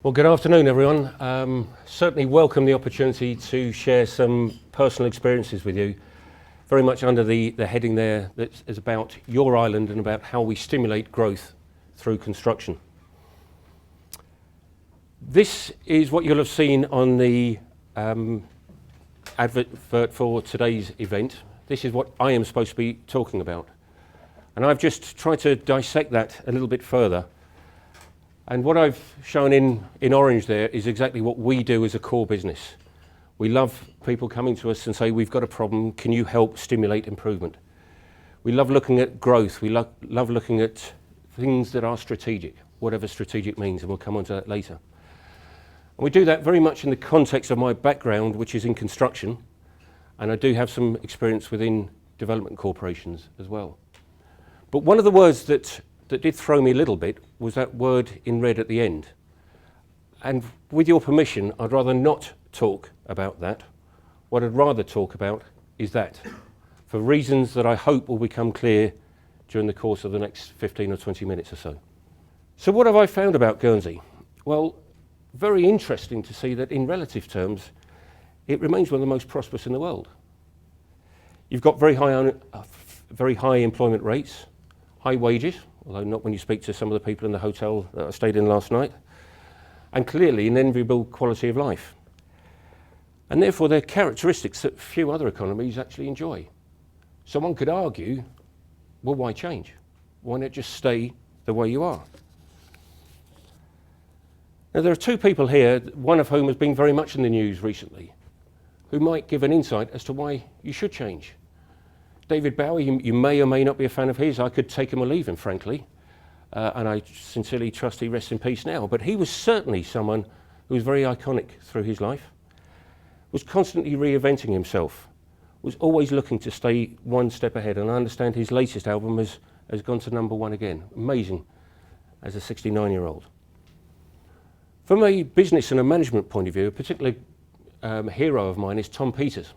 Well, good afternoon, everyone. Certainly welcome the opportunity to share some personal experiences with you, very much under the heading there that is about your island and about how we stimulate growth through construction. This is what you'll have seen on the advert for today's event. This is what I am supposed to be talking about. And I've just tried to dissect that a little bit further. And what I've shown in orange there is exactly what we do as a core business. We love people coming to us and say, we've got a problem, can you help stimulate improvement? We love looking at growth, we love looking at things that are strategic, whatever strategic means, and we'll come on to that later. And we do that very much in the context of my background, which is in construction, and I do have some experience within development corporations as well. But one of the words that did throw me a little bit was that word in red at the end. And with your permission, I'd rather not talk about that. What I'd rather talk about is that, for reasons that I hope will become clear during the course of the next 15 or 20 minutes or so. So what have I found about Guernsey? Well, very interesting to see that in relative terms, it remains one of the most prosperous in the world. You've got very high employment rates, high wages, although not when you speak to some of the people in the hotel that I stayed in last night, and clearly an enviable quality of life. And therefore they're characteristics that few other economies actually enjoy. So one could argue, well, why change? Why not just stay the way you are? Now there are two people here, one of whom has been very much in the news recently, who might give an insight as to why you should change. David Bowie, you may or may not be a fan of his. I could take him or leave him, frankly. And I sincerely trust he rests in peace now. But he was certainly someone who was very iconic through his life, was constantly reinventing himself, was always looking to stay one step ahead. And I understand his latest album has gone to #1 again. Amazing as a 69-year-old. From a business and a management point of view, a particular hero of mine is Tom Peters.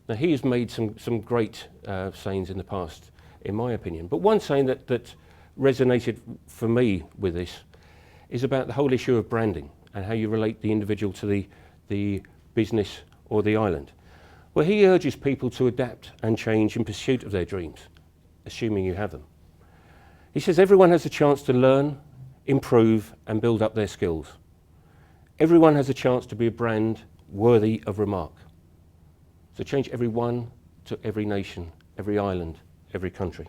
Now, he has made some great sayings in the past, in my opinion. But one saying that resonated for me with this is about the whole issue of branding and how you relate the individual to the business or the island, where he urges people to adapt and change in pursuit of their dreams, assuming you have them. He says everyone has a chance to learn, improve, and build up their skills. Everyone has a chance to be a brand worthy of remark. So change everyone to every nation, every island, every country.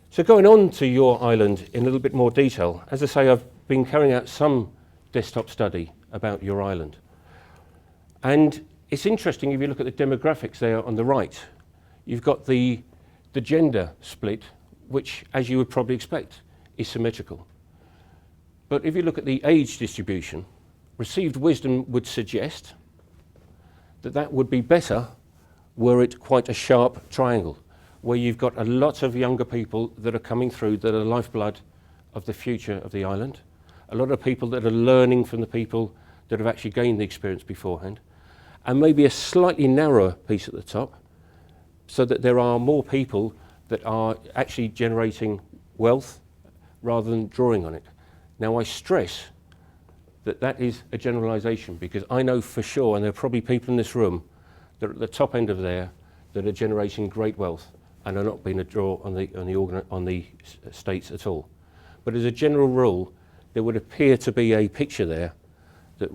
So going on to your island in a little bit more detail, as I say, I've been carrying out some desktop study about your island. And it's interesting if you look at the demographics there on the right. You've got the gender split, which, as you would probably expect, is symmetrical. But if you look at the age distribution, received wisdom would suggest that would be better were it quite a sharp triangle, where you've got a lot of younger people that are coming through that are the lifeblood of the future of the island, a lot of people that are learning from the people that have actually gained the experience beforehand, and maybe a slightly narrower piece at the top, so that there are more people that are actually generating wealth rather than drawing on it. Now I stress that is a generalisation, because I know for sure, and there are probably people in this room that are at the top end of there that are generating great wealth and are not being a draw on the states at all. But as a general rule, there would appear to be a picture there that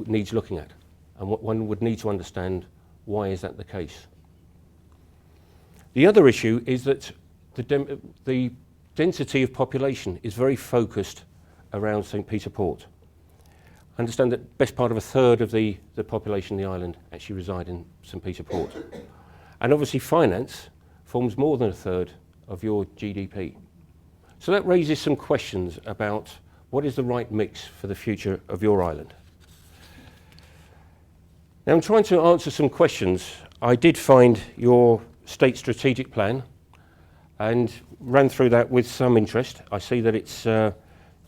needs looking at, and what one would need to understand why is that the case. The other issue is that the density of population is very focused around St. Peter Port. I understand that best part of a third of the population of the island actually reside in St. Peter Port. And obviously finance forms more than a third of your GDP. So that raises some questions about what is the right mix for the future of your island. Now I'm trying to answer some questions. I did find your state strategic plan and ran through that with some interest. I see that it's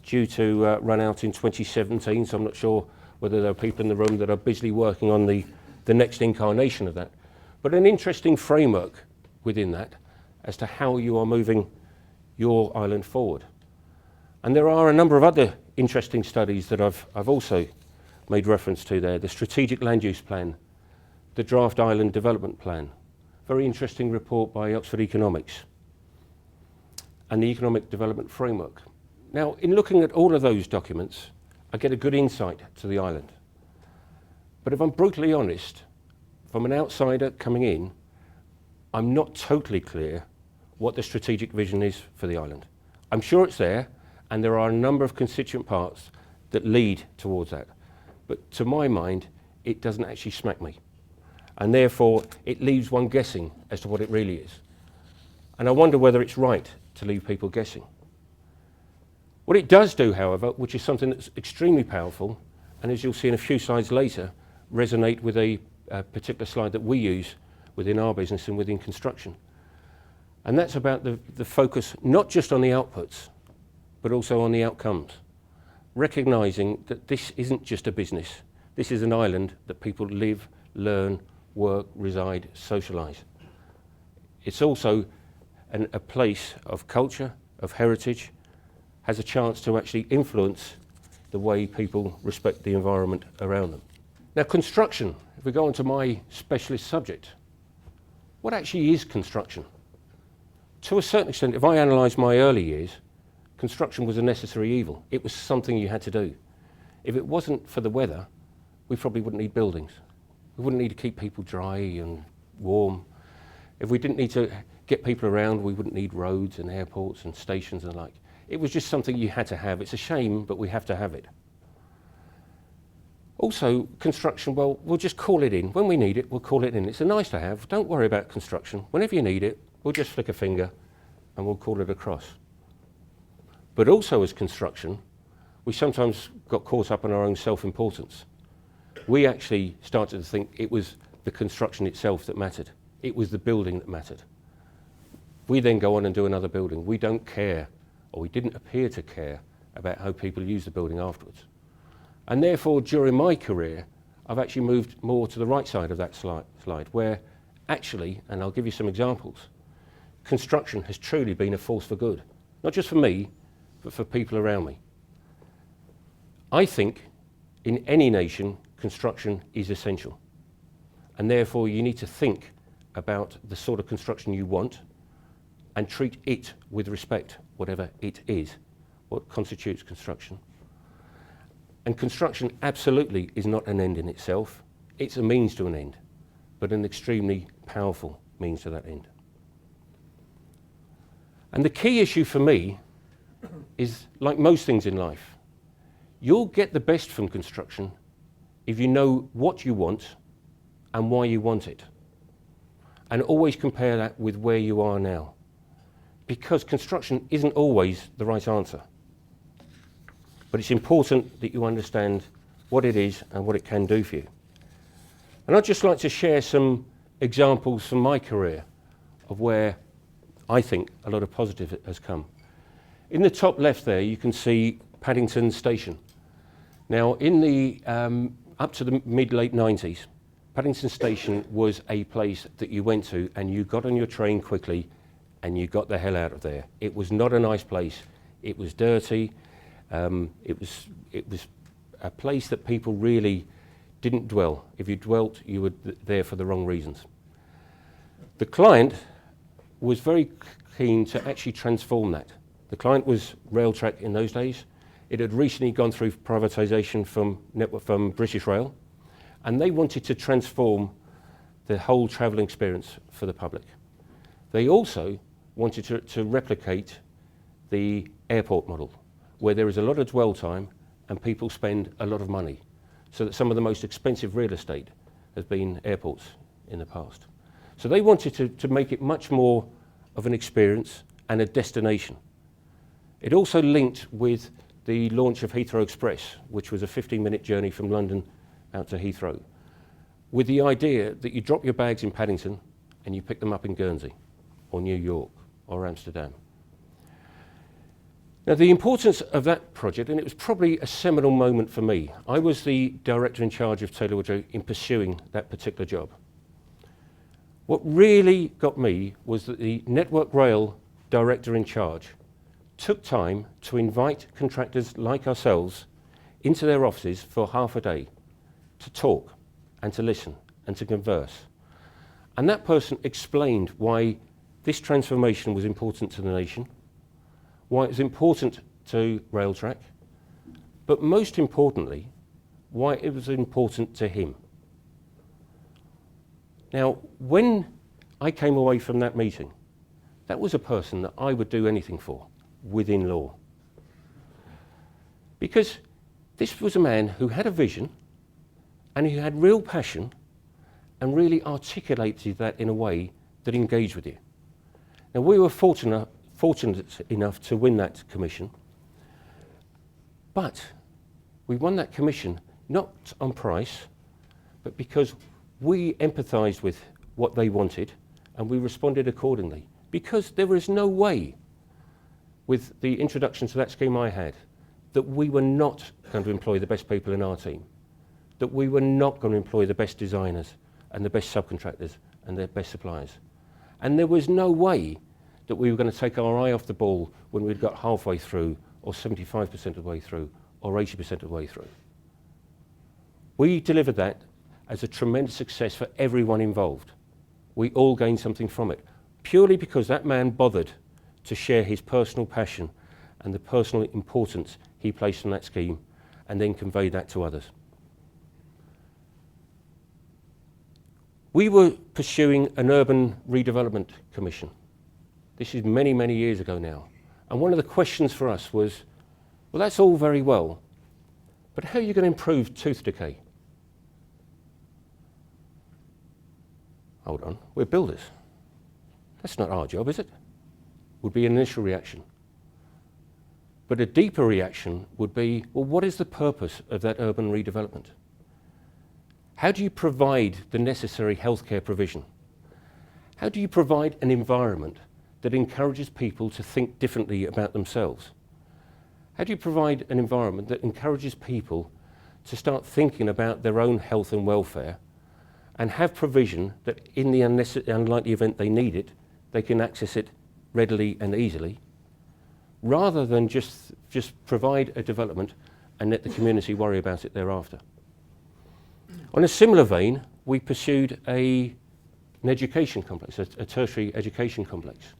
due to run out in 2017, so I'm not sure whether there are people in the room that are busily working on the next incarnation of that. But an interesting framework within that as to how you are moving your island forward. And there are a number of other interesting studies that I've also made reference to there. The Strategic Land Use Plan, the Draft Island Development Plan, very interesting report by Oxford Economics, and the Economic Development Framework. Now, in looking at all of those documents, I get a good insight to the island. But if I'm brutally honest, from an outsider coming in, I'm not totally clear what the strategic vision is for the island. I'm sure it's there, and there are a number of constituent parts that lead towards that. But to my mind, it doesn't actually smack me. And therefore, it leaves one guessing as to what it really is. And I wonder whether it's right to leave people guessing. What it does do, however, which is something that's extremely powerful, and as you'll see in a few slides later, resonate with a particular slide that we use within our business and within construction. And that's about the focus not just on the outputs, but also on the outcomes. Recognising that this isn't just a business, this is an island that people live, learn, work, reside, socialise. It's also a place of culture, of heritage, has a chance to actually influence the way people respect the environment around them. Now, construction, if we go on to my specialist subject, what actually is construction? To a certain extent, if I analyse my early years, construction was a necessary evil. It was something you had to do. If it wasn't for the weather, we probably wouldn't need buildings. We wouldn't need to keep people dry and warm. If we didn't need to get people around, we wouldn't need roads and airports and stations and the like. It was just something you had to have. It's a shame, but we have to have it. Also, construction, well, we'll just call it in. When we need it, we'll call it in. It's a nice to have. Don't worry about construction. Whenever you need it, we'll just flick a finger and we'll call it across. But also as construction, we sometimes got caught up in our own self-importance. We actually started to think it was the construction itself that mattered. It was the building that mattered. We then go on and do another building. We don't care, or we didn't appear to care, about how people use the building afterwards. And therefore, during my career, I've actually moved more to the right side of that slide, where actually, and I'll give you some examples, construction has truly been a force for good. Not just for me, but for people around me. I think in any nation, construction is essential. And therefore, you need to think about the sort of construction you want and treat it with respect, whatever it is, what constitutes construction. And construction absolutely is not an end in itself. It's a means to an end, but an extremely powerful means to that end. And the key issue for me is, like most things in life, you'll get the best from construction if you know what you want and why you want it. And always compare that with where you are now. Because construction isn't always the right answer. But it's important that you understand what it is and what it can do for you. And I'd just like to share some examples from my career of where I think a lot of positive has come. In the top left there, you can see Paddington Station. Now, in the up to the mid-late 90s, Paddington Station was a place that you went to and you got on your train quickly and you got the hell out of there. It was not a nice place. It was dirty. It was a place that people really didn't dwell. If you dwelt, you were there for the wrong reasons. The client was very keen to actually transform that. The client was Railtrack in those days. It had recently gone through privatisation from British Rail, and they wanted to transform the whole travelling experience for the public. They also wanted to replicate the airport model, where there is a lot of dwell time and people spend a lot of money, so that some of the most expensive real estate has been airports in the past. So they wanted to make it much more of an experience and a destination. It also linked with the launch of Heathrow Express, which was a 15-minute journey from London out to Heathrow, with the idea that you drop your bags in Paddington and you pick them up in Guernsey or New York or Amsterdam. Now, the importance of that project, and it was probably a seminal moment for me. I was the director in charge of Taylor Woodrow in pursuing that particular job. What really got me was that the Network Rail director in charge took time to invite contractors like ourselves into their offices for half a day to talk and to listen and to converse. And that person explained why this transformation was important to the nation, why it was important to Railtrack, but most importantly, why it was important to him. Now, when I came away from that meeting, that was a person that I would do anything for within law. Because this was a man who had a vision and who had real passion and really articulated that in a way that engaged with you. Now, we were fortunate enough to win that commission, but we won that commission not on price, but because we empathised with what they wanted and we responded accordingly. Because there is no way, with the introduction to that scheme I had, that we were not going to employ the best people in our team, that we were not going to employ the best designers and the best subcontractors and the best suppliers. And there was no way that we were going to take our eye off the ball when we'd got halfway through, or 75% of the way through, or 80% of the way through. We delivered that as a tremendous success for everyone involved. We all gained something from it, purely because that man bothered to share his personal passion and the personal importance he placed on that scheme, and then convey that to others. We were pursuing an urban redevelopment commission. This is many, many years ago now. And one of the questions for us was, well, that's all very well, but how are you going to improve tooth decay? Hold on, we're builders. That's not our job, is it? Would be an initial reaction. But a deeper reaction would be, well, what is the purpose of that urban redevelopment? How do you provide the necessary healthcare provision? How do you provide an environment that encourages people to think differently about themselves? How do you provide an environment that encourages people to start thinking about their own health and welfare, and have provision that in the unlikely event they need it, they can access it readily and easily, rather than just provide a development and let the community worry about it thereafter? On a similar vein, we pursued an education complex, a tertiary education complex.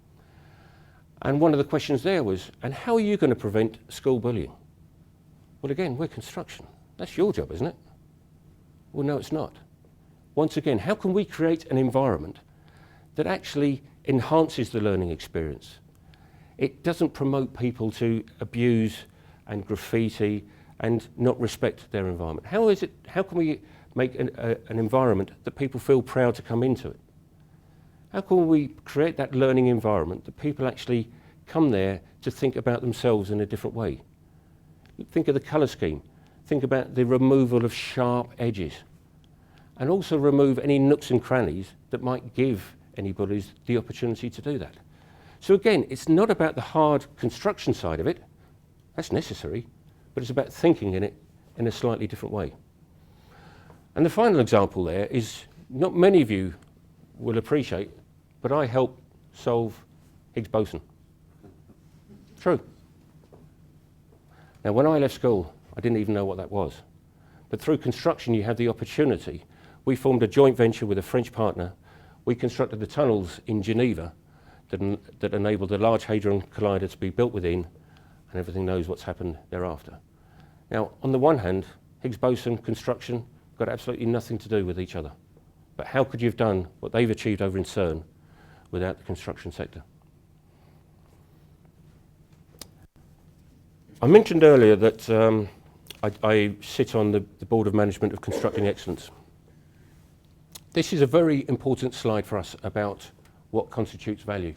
And one of the questions there was, and how are you going to prevent school bullying? Well, again, we're construction. That's your job, isn't it? Well, no, it's not. Once again, how can we create an environment that actually enhances the learning experience? It doesn't promote people to abuse and graffiti and not respect their environment. How can we make an environment that people feel proud to come into it? How can we create that learning environment that people actually come there to think about themselves in a different way? Think of the colour scheme. Think about the removal of sharp edges, and also remove any nooks and crannies that might give any bullies the opportunity to do that. So again, it's not about the hard construction side of it. That's necessary, but it's about thinking in it in a slightly different way. And the final example there is, not many of you will appreciate, but I helped solve Higgs boson. True. Now, when I left school, I didn't even know what that was. But through construction, you have the opportunity. We formed a joint venture with a French partner. We constructed the tunnels in Geneva that enabled the Large Hadron Collider to be built within, and everything knows what's happened thereafter. Now, on the one hand, Higgs boson construction got absolutely nothing to do with each other. But how could you have done what they've achieved over in CERN without the construction sector? I mentioned earlier that I sit on the Board of Management of Constructing Excellence. This is a very important slide for us about what constitutes value.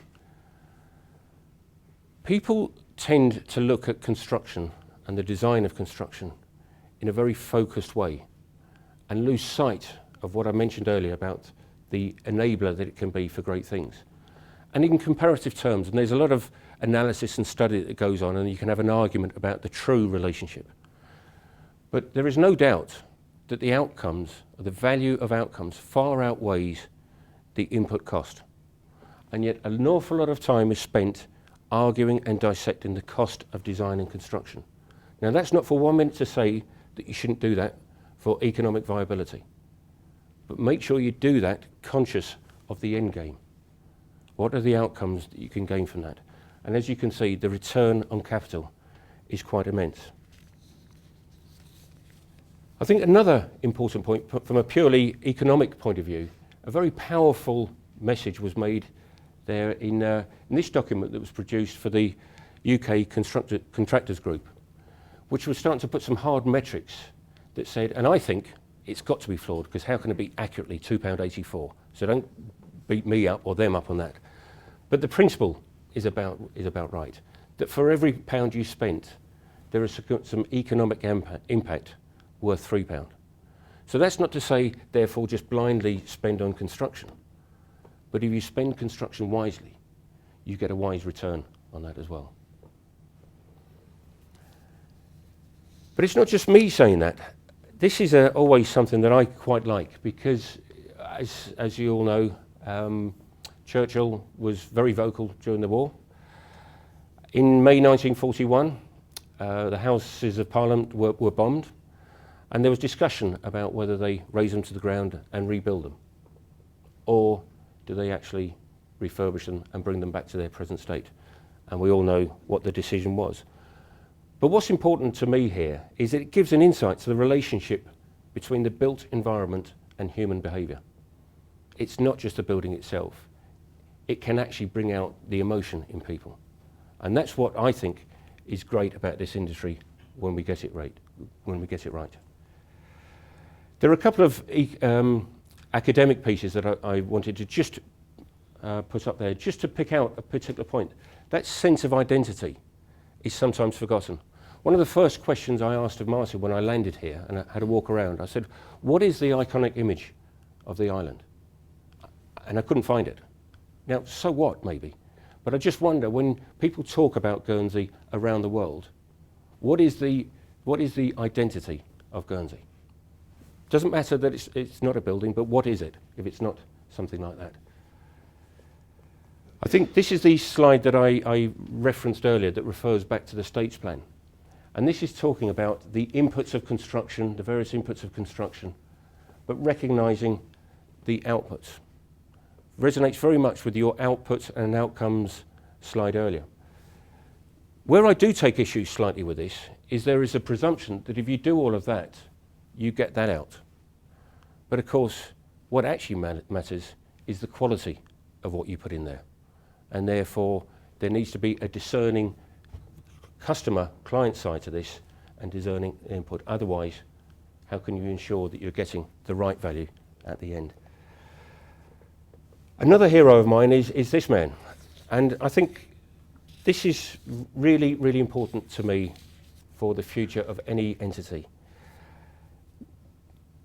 People tend to look at construction and the design of construction in a very focused way and lose sight of what I mentioned earlier about the enabler that it can be for great things. And in comparative terms, and there's a lot of analysis and study that goes on, and you can have an argument about the true relationship. But there is no doubt that the outcomes, or the value of outcomes, far outweighs the input cost. And yet an awful lot of time is spent arguing and dissecting the cost of design and construction. Now, that's not for 1 minute to say that you shouldn't do that for economic viability, but make sure you do that conscious of the end game. What are the outcomes that you can gain from that? And as you can see, the return on capital is quite immense. I think another important point from a purely economic point of view, a very powerful message was made there in this document that was produced for the UK Contractors Group, which was starting to put some hard metrics that said, and I think it's got to be flawed, because how can it be accurately £2.84? So don't beat me up or them up on that. But the principle is about right, that for every pound you spent, there is some economic impact worth £3. So that's not to say, therefore, just blindly spend on construction. But if you spend construction wisely, you get a wise return on that as well. But it's not just me saying that. This is always something that I quite like, because as you all know, Churchill was very vocal during the war. In May 1941, the Houses of Parliament were bombed, and there was discussion about whether they raise them to the ground and rebuild them, or do they actually refurbish them and bring them back to their present state. And we all know what the decision was. But what's important to me here is that it gives an insight to the relationship between the built environment and human behaviour. It's not just the building itself. It can actually bring out the emotion in people. And that's what I think is great about this industry when we get it right. There are a couple of academic pieces that I wanted to just put up there, just to pick out a particular point. That sense of identity is sometimes forgotten. One of the first questions I asked of Martin when I landed here and I had a walk around, I said, what is the iconic image of the island? And I couldn't find it. Now, so what, maybe? But I just wonder, when people talk about Guernsey around the world, what is the identity of Guernsey? Doesn't matter that it's not a building, but what is it if it's not something like that? I think this is the slide that I referenced earlier that refers back to the States Plan. And this is talking about the inputs of construction, the various inputs of construction, but recognising the outputs. Resonates very much with your outputs and outcomes slide earlier. Where I do take issue slightly with this is there is a presumption that if you do all of that, you get that out. But of course, what actually matters is the quality of what you put in there. And therefore, there needs to be a discerning customer, client side to this and discerning input. Otherwise, how can you ensure that you're getting the right value at the end? Another hero of mine is this man. And I think this is really, really important to me for the future of any entity.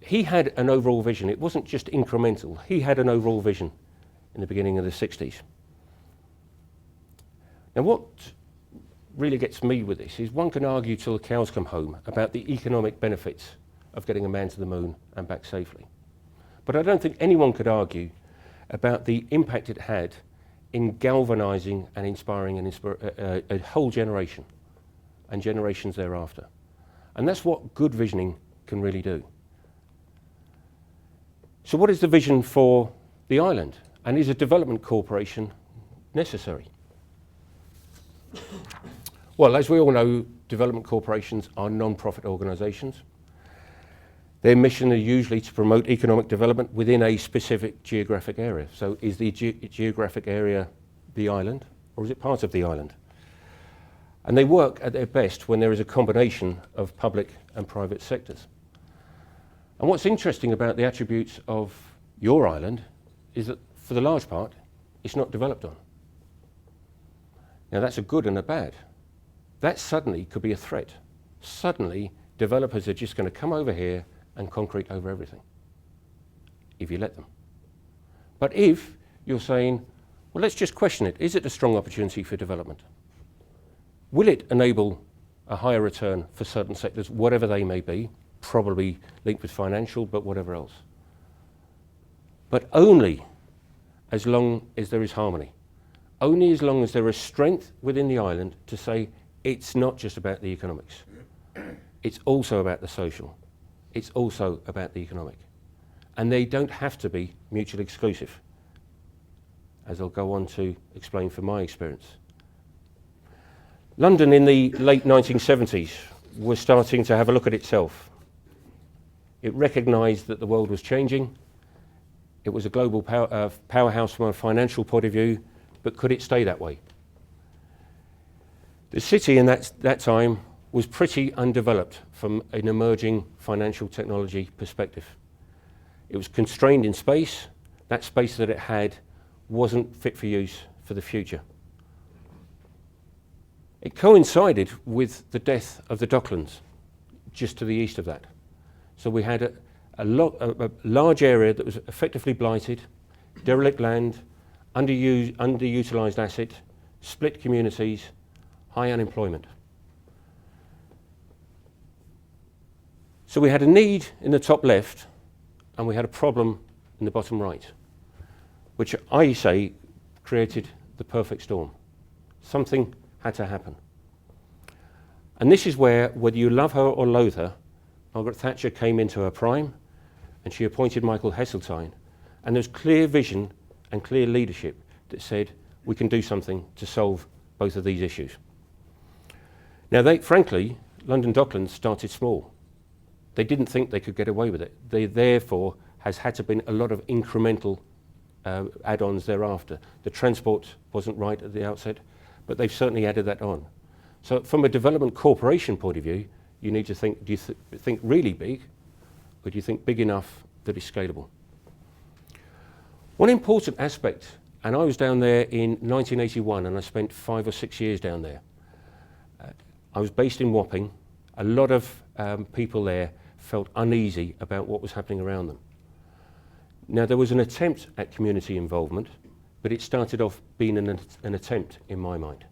He had an overall vision. It wasn't just incremental. He had an overall vision in the beginning of the 60s. Now, what really gets me with this is one can argue till the cows come home about the economic benefits of getting a man to the moon and back safely. But I don't think anyone could argue about the impact it had in galvanising and inspiring a whole generation and generations thereafter. And that's what good visioning can really do. So what is the vision for the island? And is a development corporation necessary? Well, as we all know, development corporations are non-profit organisations. Their mission is usually to promote economic development within a specific geographic area. So is the geographic area the island, or is it part of the island? And they work at their best when there is a combination of public and private sectors. And what's interesting about the attributes of your island is that, for the large part, it's not developed on. Now, that's a good and a bad. That suddenly could be a threat. Suddenly, developers are just going to come over here and concrete over everything, if you let them. But if you're saying, well, let's just question it. Is it a strong opportunity for development? Will it enable a higher return for certain sectors, whatever they may be, probably linked with financial, but whatever else? But only as long as there is harmony, only as long as there is strength within the island to say it's not just about the economics. It's also about the social. It's also about the economic. And they don't have to be mutually exclusive, as I'll go on to explain from my experience. London in the late 1970s was starting to have a look at itself. It recognised that the world was changing. It was a global powerhouse from a financial point of view, but could it stay that way? The city in that time was pretty undeveloped from an emerging financial technology perspective. It was constrained in space. That space that it had wasn't fit for use for the future. It coincided with the death of the Docklands, just to the east of that. So we had a large area that was effectively blighted, derelict land, underutilised asset, split communities, high unemployment. So we had a need in the top left, and we had a problem in the bottom right, which I say created the perfect storm. Something had to happen. And this is where, whether you love her or loathe her, Margaret Thatcher came into her prime, and she appointed Michael Heseltine, and there's clear vision and clear leadership that said we can do something to solve both of these issues. Now, frankly, London Docklands started small. They didn't think they could get away with it. They therefore has had to been a lot of incremental add-ons thereafter. The transport wasn't right at the outset, but they've certainly added that on. So from a development corporation point of view, you need to think, do you think really big, or do you think big enough that it's scalable? One important aspect, and I was down there in 1981, and I spent 5 or 6 years down there. I was based in Wapping. A lot of people there felt uneasy about what was happening around them. Now, there was an attempt at community involvement, but it started off being an attempt in my mind.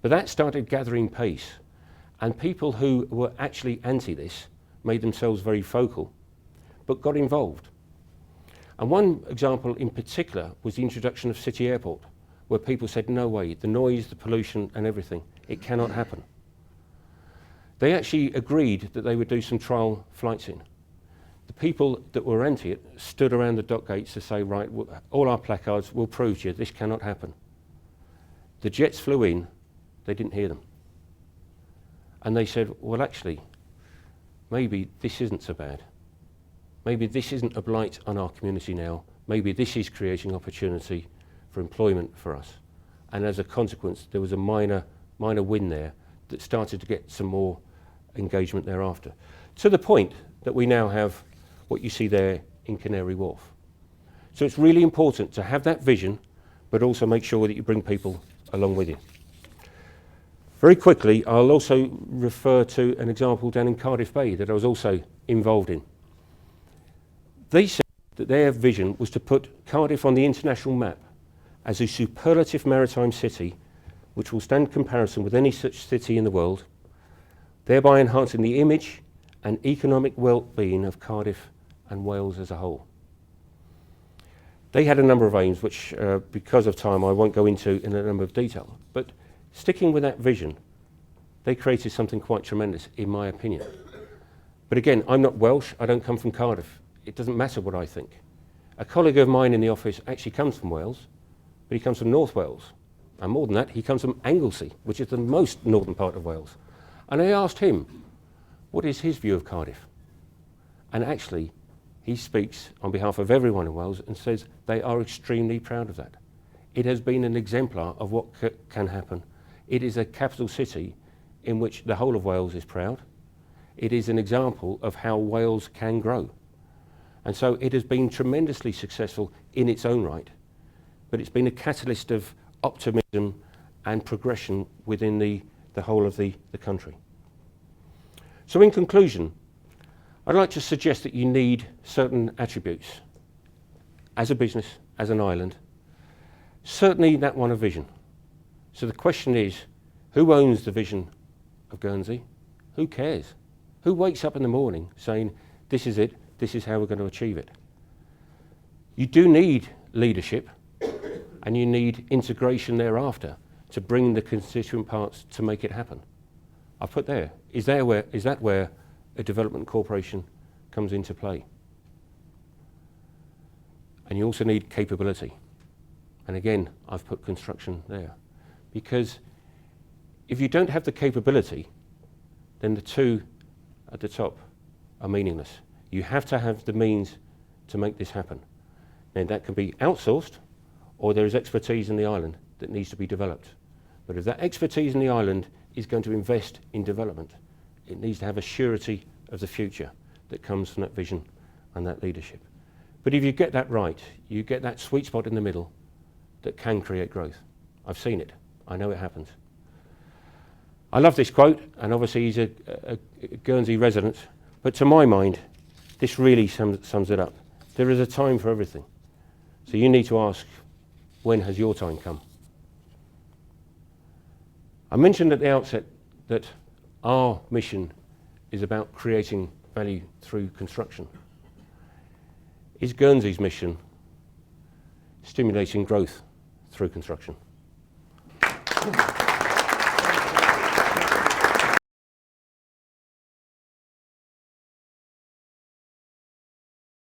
But that started gathering pace, and people who were actually anti this made themselves very vocal, but got involved. And one example in particular was the introduction of City Airport, where people said, no way, the noise, the pollution and everything, it cannot happen. They actually agreed that they would do some trial flights in. The people that were anti it stood around the dock gates to say, right, all our placards will prove to you this cannot happen. The jets flew in, they didn't hear them. And they said, well, actually, maybe this isn't so bad. Maybe this isn't a blight on our community now. Maybe this is creating opportunity for employment for us. And as a consequence, there was a minor win there that started to get some more engagement thereafter. To the point that we now have what you see there in Canary Wharf. So it's really important to have that vision, but also make sure that you bring people along with you. Very quickly, I'll also refer to an example down in Cardiff Bay that I was also involved in. They said that their vision was to put Cardiff on the international map as a superlative maritime city which will stand comparison with any such city in the world, thereby enhancing the image and economic well-being of Cardiff and Wales as a whole. They had a number of aims which, because of time, I won't go into in a number of detail, but sticking with that vision, they created something quite tremendous, in my opinion. But again, I'm not Welsh, I don't come from Cardiff. It doesn't matter what I think. A colleague of mine in the office actually comes from Wales, but he comes from North Wales. And more than that, he comes from Anglesey, which is the most northern part of Wales. And I asked him, what is his view of Cardiff? And actually, he speaks on behalf of everyone in Wales and says they are extremely proud of that. It has been an exemplar of what can happen. It is a capital city in which the whole of Wales is proud. It is an example of how Wales can grow. And so it has been tremendously successful in its own right, but it's been a catalyst of optimism and progression within the whole of the country. So in conclusion, I'd like to suggest that you need certain attributes as a business, as an island, certainly that one of vision. So the question is, who owns the vision of Guernsey? Who cares? Who wakes up in the morning saying, this is it, this is how we're going to achieve it? You do need leadership, and you need integration thereafter to bring the constituent parts to make it happen. I've put there. Is that where a development corporation comes into play? And you also need capability. And again, I've put construction there. Because if you don't have the capability, then the two at the top are meaningless. You have to have the means to make this happen. And that can be outsourced, or there is expertise in the island that needs to be developed. But if that expertise in the island is going to invest in development, it needs to have a surety of the future that comes from that vision and that leadership. But if you get that right, you get that sweet spot in the middle that can create growth. I've seen it. I know it happens. I love this quote, and obviously he's a Guernsey resident, but to my mind, this really sums it up. There is a time for everything. So you need to ask, when has your time come? I mentioned at the outset that our mission is about creating value through construction. Is Guernsey's mission stimulating growth through construction?